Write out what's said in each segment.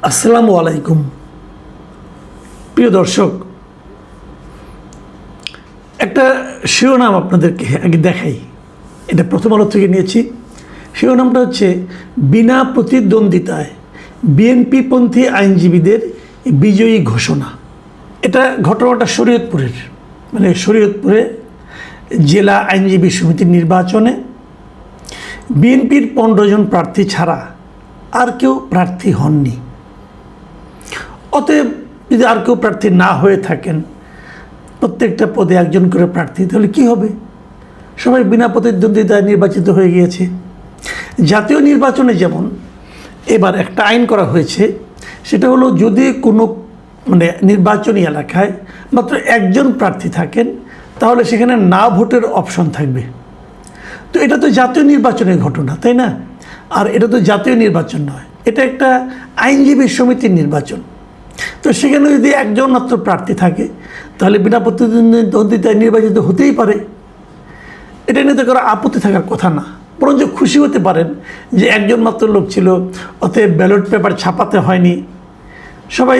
আসসালামু আলাইকুম প্রিয় দর্শক, একটা শিরোনাম আপনাদেরকে আগে দেখাই। এটা প্রথম আলো থেকে নিয়েছি। শিরোনামটা হচ্ছে বিনা প্রতিদ্বন্দ্বিতায় বিএনপিপন্থী আইনজীবীদের বিজয়ী ঘোষণা। এটা ঘটনাটা শরীয়তপুরের, শরীয়তপুরে জেলা আইনজীবী সমিতির নির্বাচনে বিএনপির 15 জন প্রার্থী ছাড়া আর কেউ প্রার্থী হননি। অতএব যদি আর কেউ প্রার্থী না হয়ে থাকেন, প্রত্যেকটা পদে একজন করে প্রার্থী, তাহলে কী হবে? সবাই বিনা প্রতিদ্বন্দ্বিতায় নির্বাচিত হয়ে গিয়েছে। জাতীয় নির্বাচনে যেমন এবার একটা আইন করা হয়েছে, সেটা হলো যদি কোনো নির্বাচনী এলাকায় মাত্র একজন প্রার্থী থাকেন, তাহলে সেখানে না ভোটের অপশন থাকবে। তো এটা তো জাতীয় নির্বাচনের ঘটনা, তাই না? আর এটা তো জাতীয় নির্বাচন নয়, এটা একটা আইনজীবী সমিতির নির্বাচন। তো সেখানে যদি একজন মাত্র প্রার্থী থাকে, তাহলে বিনা প্রতিদ্বন্দ্বিতায় নির্বাচিত হতেই পারে। এটা নিয়ে তো কারো আপত্তি থাকার কথা না, বরঞ্চ খুশি হতে পারেন যে একজন মাত্র লোক ছিল, অতএব ব্যালট পেপার ছাপাতে হয়নি, সবাই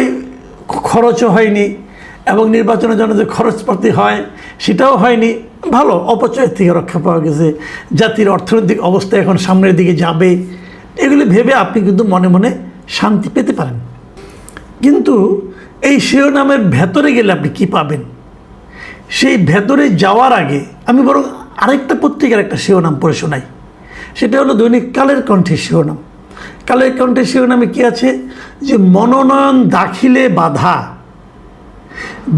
খরচও হয়নি, এবং নির্বাচনের জন্য যে খরচপাতি হয় সেটাও হয়নি। ভালো, অপচয়ের থেকে রক্ষা পাওয়া গেছে, জাতির অর্থনৈতিক অবস্থা এখন সামনের দিকে যাবে, এগুলি ভেবে আপনি কিন্তু মনে মনে শান্তি পেতে পারেন। কিন্তু এই শিরোনামের ভেতরে গেলে আপনি কি পাবেন? সেই ভেতরে যাওয়ার আগে আমি বরং আরেকটা পত্রিকার একটা শিরোনাম পড়ে শোনাই। সেটা হলো দৈনিক কালের কণ্ঠের শিরোনাম। কালের কণ্ঠের শিরোনামে কি আছে? যে মনোনয়ন দাখিলে বাধা,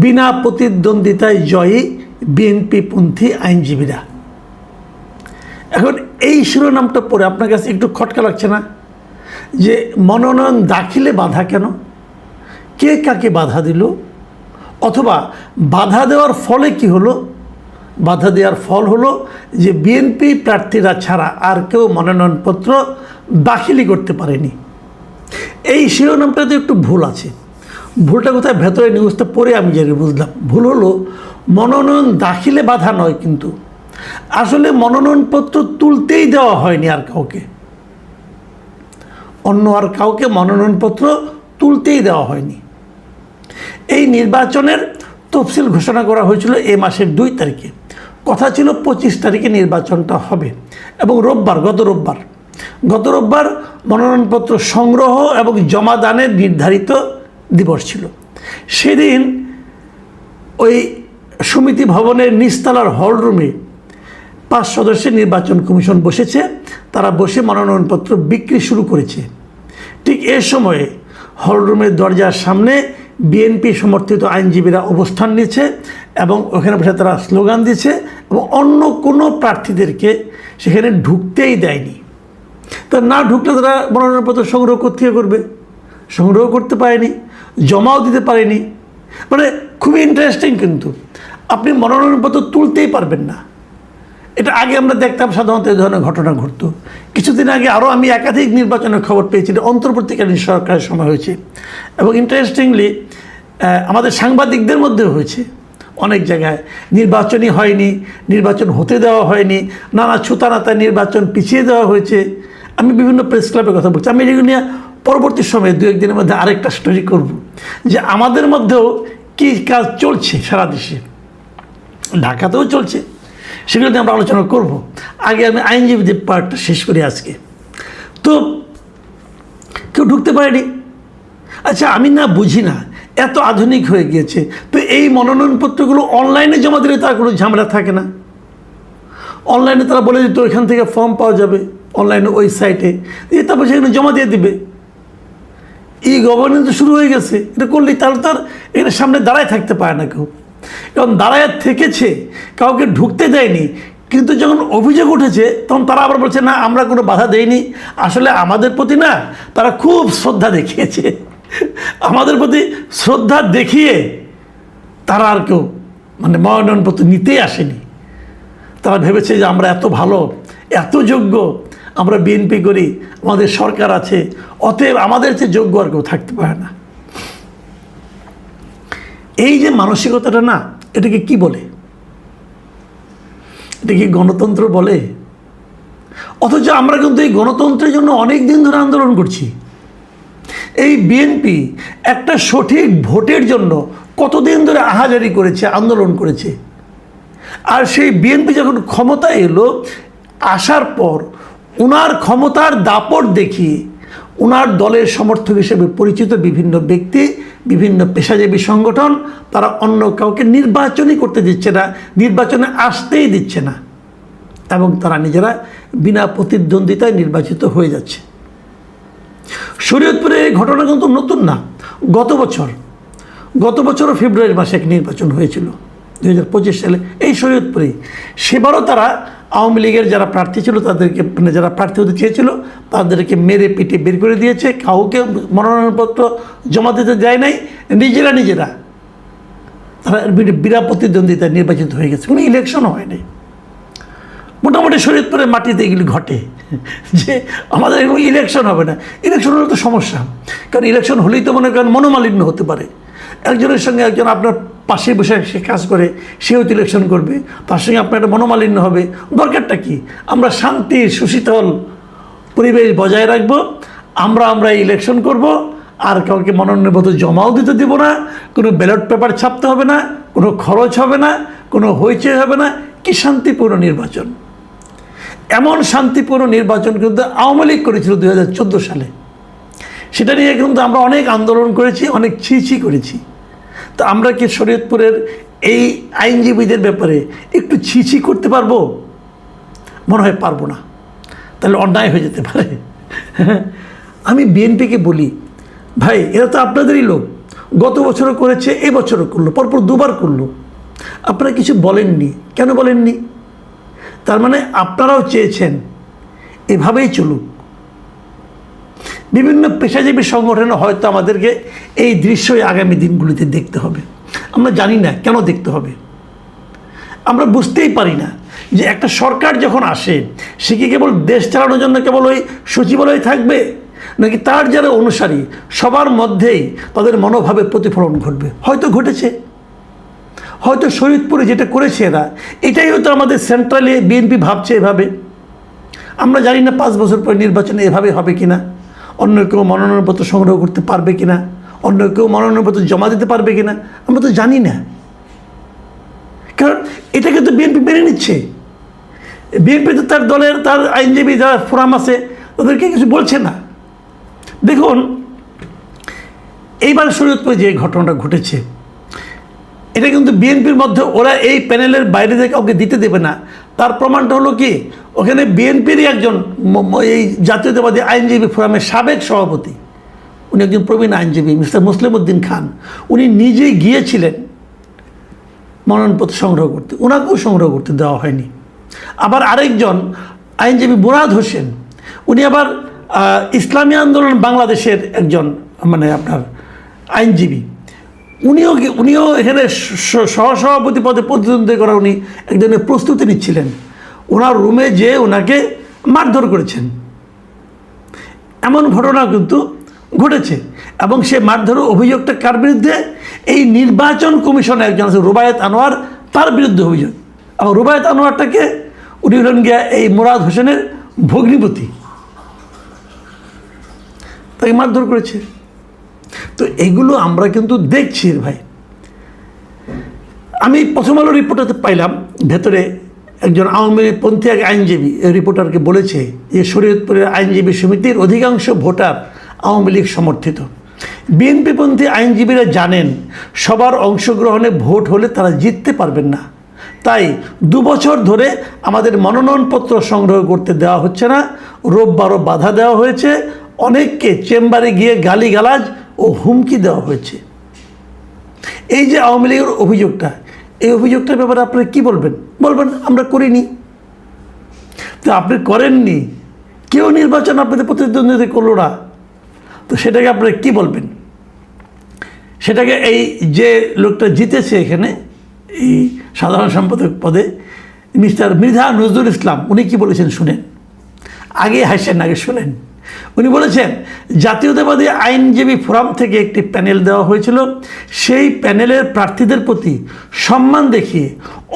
বিনা প্রতিদ্বন্দ্বিতায় জয়ী বিএনপিপন্থী আইনজীবীরা। এখন এই শিরোনামটা পড়ে আপনার কাছে একটু খটকা লাগছে না? যে মনোনয়ন দাখিলে বাধা কেন? কে কাকে বাধা দিল? অথবা বাধা দেওয়ার ফলে কি হলো? বাধা দেওয়ার ফল হলো যে বিএনপি প্রার্থীরা ছাড়া আর কেউ মনোনয়নপত্র দাখিলই করতে পারেনি। এই শিরোনামটাতে একটু ভুল আছে। ভুলটা কোথায়? ভেতরে নিউজটা পড়ে আমি জানি বুঝলাম। ভুল হলো মনোনয়ন দাখিলে বাধা নয়, কিন্তু আসলে মনোনয়নপত্র তুলতেই দেওয়া হয়নি আর কাউকে, অন্য আর কাউকে মনোনয়নপত্র তুলতেই দেওয়া হয়নি। এই নির্বাচনের তফসিল ঘোষণা করা হয়েছিল এই মাসের 2 তারিখে। কথা ছিল 25 তারিখে নির্বাচনটা হবে, এবং গত রোববার মনোনয়নপত্র সংগ্রহ এবং জমাদানের নির্ধারিত দিবস ছিল। সেদিন ওই সমিতি ভবনের নিচতলার হলরুমে 5 সদস্যের নির্বাচন কমিশন বসেছে। তারা বসে মনোনয়নপত্র বিক্রি শুরু করেছে। ঠিক এ সময়ে হলরুমের দরজার সামনে বিএনপি সমর্থিত আইনজীবীরা অবস্থান নিয়েছে, এবং ওখানে বসে তারা স্লোগান দিয়েছে, এবং অন্য কোনো প্রার্থীদেরকে সেখানে ঢুকতেই দেয়নি। তা না ঢুকলে তারা মনোনয়নপত্র সংগ্রহ করবে, সংগ্রহ করতে পারেনি, জমাও দিতে পারেনি। খুবই ইন্টারেস্টিং। কিন্তু আপনি মনোনয়নপত্র তুলতেই পারবেন না। এটা আগে আমরা দেখতাম সাধারণত এই ধরনের ঘটনা ঘটতো। কিছুদিন আগে আরও আমি একাধিক নির্বাচনের খবর পেয়েছি, অন্তর্বর্তীকালীন সরকারের সময় হয়েছে, এবং ইন্টারেস্টিংলি আমাদের সাংবাদিকদের মধ্যেও হয়েছে। অনেক জায়গায় নির্বাচনই হয়নি, নির্বাচন হতে দেওয়া হয়নি, নানা ছুতানাতায় নির্বাচন পিছিয়ে দেওয়া হয়েছে। আমি বিভিন্ন প্রেস ক্লাবের কথা বলছি। আমি এগুলো নিয়ে পরবর্তী সময়ে 2-1 দিনের মধ্যে আরেকটা স্টোরি করব, যে আমাদের মধ্যেও কী কাজ চলছে সারা দেশে, ঢাকাতেও চলছে, সেগুলো নিয়ে আমরা আলোচনা করব। আগে আমি আইনজীবীদের পার্টটা শেষ করি আজকে। তো কেউ ঢুকতে পারেনি। আচ্ছা, আমি না বুঝি না, এত আধুনিক হয়ে গিয়েছে, তো এই মনোনয়নপত্রগুলো অনলাইনে জমা দিলে তার কোনো ঝামেলা থাকে না। অনলাইনে তারা বলে দিত এখান থেকে ফর্ম পাওয়া যাবে অনলাইনে ওয়েবসাইটে, দিয়ে তারপর সেখানে জমা দিয়ে দিবে। গভর্নেন্স তো শুরু হয়ে গেছে। এটা করলেই তাহলে তার এখানে সামনে দাঁড়ায় থাকতে পারে না কেউ, কারণ দাঁড়ায় থেকেছে, কাউকে ঢুকতে দেয়নি। কিন্তু যখন অভিযোগ উঠেছে, তখন তারা আবার বলছে না, আমরা কোনো বাধা দেইনি, আসলে আমাদের প্রতি না তারা খুব শ্রদ্ধা দেখিয়েছে, আমাদের প্রতি শ্রদ্ধা দেখিয়ে তারা আর কেউ মনোনয়নপত্র নিতেই আসেনি। তারা ভেবেছে যে আমরা এত ভালো, এত যোগ্য, আমরা বিএনপি করি, আমাদের সরকার আছে, অতএব আমাদের চেয়ে যোগ্য আর কেউ থাকতে পারে না। এই যে মানসিকতাটা না, এটাকে কি বলে? এটা কি গণতন্ত্র বলে? অথচ আমরা কিন্তু এই গণতন্ত্রের জন্য অনেক দিন ধরে আন্দোলন করছি। এই বিএনপি একটা সঠিক ভোটের জন্য কতদিন ধরে আহাজারি করেছে, আন্দোলন করেছে। আর সেই বিএনপি যখন ক্ষমতায় এলো, আসার পর ওনার ক্ষমতার দাপট দেখিয়ে ওনার দলের সমর্থক হিসেবে পরিচিত বিভিন্ন ব্যক্তি, বিভিন্ন পেশাজীবী সংগঠন, তারা অন্য কাউকে নির্বাচনই করতে দিচ্ছে না, নির্বাচনে আসতেই দিচ্ছে না, এবং তারা নিজেরা বিনা প্রতিদ্বন্দ্বিতায় নির্বাচিত হয়ে যাচ্ছে। শরীয়তপুরে এই ঘটনা কিন্তু নতুন না। গত বছরও ফেব্রুয়ারি মাসে এক নির্বাচন হয়েছিল 2025 সালে এই শরীয়তপুরেই। সেবারও তারা আওয়ামী লীগের যারা প্রার্থী ছিল তাদেরকে, মানে যারা প্রার্থী হতে চেয়েছিল তাদেরকে মেরে পিটে বের করে দিয়েছে, কাউকে মনোনয়নপত্র জমা দিতে দেয় নাই, নিজেরা তারা বিনা প্রতিদ্বন্দ্বিতায় নির্বাচিত হয়ে গেছে, কোনো ইলেকশনও হয়নি। মোটামুটি শরীয়তপুরের মাটিতে এগুলি ঘটে যে আমাদের এরকম ইলেকশন হবে না। ইলেকশন হলে তো সমস্যা, কারণ ইলেকশন হলেই তো মনে করেন মনোমালিন্য হতে পারে। একজনের সঙ্গে একজন আপনার পাশে বসে সে কাজ করে, সেও তো ইলেকশন করবে, তার সঙ্গে আপনার একটা মনোমালিন্য হবে। দরকারটা কি? আমরা শান্তির সুশীতল পরিবেশ বজায় রাখবো, আমরা ইলেকশন করব, আর কাউকে মনোনয়নপত্র জমাও দিতে দেবো না, কোনো ব্যালট পেপার ছাপতে হবে না, কোনো খরচ হবে না, কোনো হইচই হবে না। কি শান্তিপূর্ণ নির্বাচন! এমন শান্তিপূর্ণ নির্বাচন কিন্তু আওয়ামী লীগ করেছিল 2014 সালে। সেটা নিয়ে কিন্তু আমরা অনেক আন্দোলন করেছি, অনেক ছি করেছি। তো আমরা কি শরীয়তপুরের এই আইনজীবীদের ব্যাপারে একটু ছি করতে পারবো? মনে হয় পারবো না, তাহলে অন্যায় হয়ে যেতে পারে। আমি বিএনপিকে বলি, ভাই এরা তো আপনাদেরই লোক, গত বছরও করেছে, এই বছরও করলো, পরপর দুবার করলো, আপনারা কিছু বলেননি। কেন বলেননি? তার মানে আপনারাও চেয়েছেন এভাবেই চলুক। বিভিন্ন পেশাজীবী সংগঠনে হয়তো আমাদেরকে এই দৃশ্যই আগামী দিনগুলিতে দেখতে হবে। আমরা জানি না কেন দেখতে হবে, আমরা বুঝতেই পারি না যে একটা সরকার যখন আসে সে কি কেবল দেশ চালানোর জন্য কেবল ওই সচিবালয়ে থাকবে, নাকি তার যারা অনুসারী সবার মধ্যেই তাদের মনোভাবে প্রতিফলন ঘটবে? হয়তো ঘটেছে, হয়তো শরীয়তপুরে যেটা করেছে এরা, এটাই হয়তো আমাদের সেন্ট্রালে বিএনপি ভাবছে এভাবে। আমরা জানি না 5 বছর পর নির্বাচনে এভাবে হবে কিনা, অন্য কেউ মনোনয়নপত্র সংগ্রহ করতে পারবে কিনা, অন্য কেউ মনোনয়নপত্র জমা দিতে পারবে কিনা, আমরা তো জানি না। কারণ এটাকে তো বিএনপি মেনে নিচ্ছে। বিএনপি তো তার দলের, তার আইনজীবী যারা ফোরাম আছে তাদেরকে কিছু বলছে না। দেখুন এইবার শরীয়তপুরে যে ঘটনাটা ঘটেছে, এটা কিন্তু বিএনপির মধ্যে ওরা এই প্যানেলের বাইরে থেকে কাউকে দিতে দেবে না। তার প্রমাণটা হলো কি, ওখানে বিএনপিরই একজন এই জাতীয়তাবাদী আইনজীবী ফোরামের সাবেক সভাপতি, উনি একজন প্রবীণ আইনজীবী, মিস্টার মুসলিম উদ্দিন খান, উনি নিজেই গিয়েছিলেন মনোনয়নপত্র সংগ্রহ করতে, ওনাকেও সংগ্রহ করতে দেওয়া হয়নি। আবার আরেকজন আইনজীবী মুরাদ হোসেন, উনি আবার ইসলামী আন্দোলন বাংলাদেশের একজন মানে আপনার আইনজীবী, উনিও এখানে সহসভাপতি পদে প্রতিদ্বন্দ্বিতা করা উনি এক ধরনের প্রস্তুতি নিচ্ছিলেন। ওনার রুমে যেয়ে ওনাকে মারধর করেছেন, এমন ঘটনা কিন্তু ঘটেছে। এবং সে মারধরের অভিযোগটা কার বিরুদ্ধে? এই নির্বাচন কমিশনে একজন আছে রুবায়েত আনোয়ার, তার বিরুদ্ধে অভিযোগ। এবং রুবায়েত আনোয়ারটাকে উনি হলেন গিয়া এই মুরাদ হোসেনের ভগ্নিপতি, তাকে মারধর করেছে। তো এইগুলো আমরা কিন্তু দেখছি ভাই। আমি প্রথম আলো রিপোর্টারতে পাইলাম, ভেতরে একজন আওয়ামীপন্থী এক আইনজীবী রিপোর্টারকে বলেছে যে শরীয়তপুরের আইনজীবী সমিতির অধিকাংশ ভোটার আওয়ামী লীগ সমর্থিত। বিএনপিপন্থী আইনজীবীরা জানেন সবার অংশগ্রহণে ভোট হলে তারা জিততে পারবেন না, তাই 2 বছর ধরে আমাদের মনোনয়নপত্র সংগ্রহ করতে দেওয়া হচ্ছে না, রোববারও বাধা দেওয়া হয়েছে, অনেককে চেম্বারে গিয়ে গালিগালাজ ও হুমকি দেওয়া হয়েছে। এই যে আওয়ামী লীগের অভিযোগটা, এই অভিযোগটার ব্যাপারে আপনি কি বলবেন? বলবেন আমরা করিনি। তো আপনি করেননি, কেউ নির্বাচন আপনাদের প্রতিদ্বন্দ্বিতা করলো না, তো সেটাকে আপনারা কি বলবেন? সেটাকে এই যে লোকটা জিতেছে এখানে এই সাধারণ সম্পাদক পদে, মিস্টার মৃধা নজরুল ইসলাম, উনি কি বলেছেন শুনেন, আগে হাসেন, আগে শুনেন। উনি বলেছেন জাতীয়তাবাদী আইনজীবী ফোরাম থেকে একটি প্যানেল দেওয়া হয়েছিল, সেই প্যানেলের প্রার্থীদের প্রতি সম্মান দেখিয়ে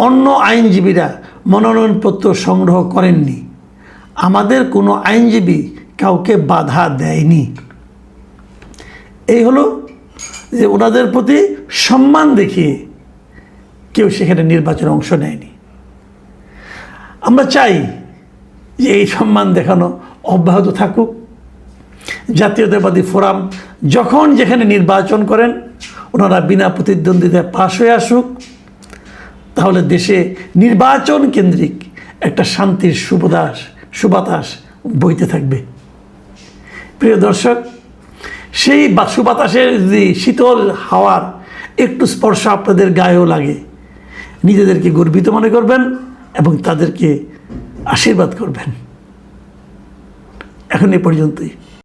অন্য আইনজীবীরা মনোনয়নপত্র সংগ্রহ করেননি, আমাদের কোনো আইনজীবী কাউকে বাধা দেয়নি। এই হলো যে ওনাদের প্রতি সম্মান দেখিয়ে কেউ সেখানে নির্বাচনে অংশ নেয়নি। আমরা চাই যে এই সম্মান দেখানো অব্যাহত থাকুক। জাতীয়তাবাদী ফোরাম যখন যেখানে নির্বাচন করেন ওনারা বিনা প্রতিদ্বন্দ্বিতায় পাশ হয়ে আসুক, তাহলে দেশে নির্বাচন কেন্দ্রিক একটা শান্তির সুবাতাস বইতে থাকবে। প্রিয় দর্শক, সেই সুবাতাসের যদি শীতল হাওয়ার একটু স্পর্শ আপনাদের গায়েও লাগে, নিজেদেরকে গর্বিত মনে করবেন এবং তাদেরকে আশীর্বাদ করবেন। এখন এ পর্যন্তই।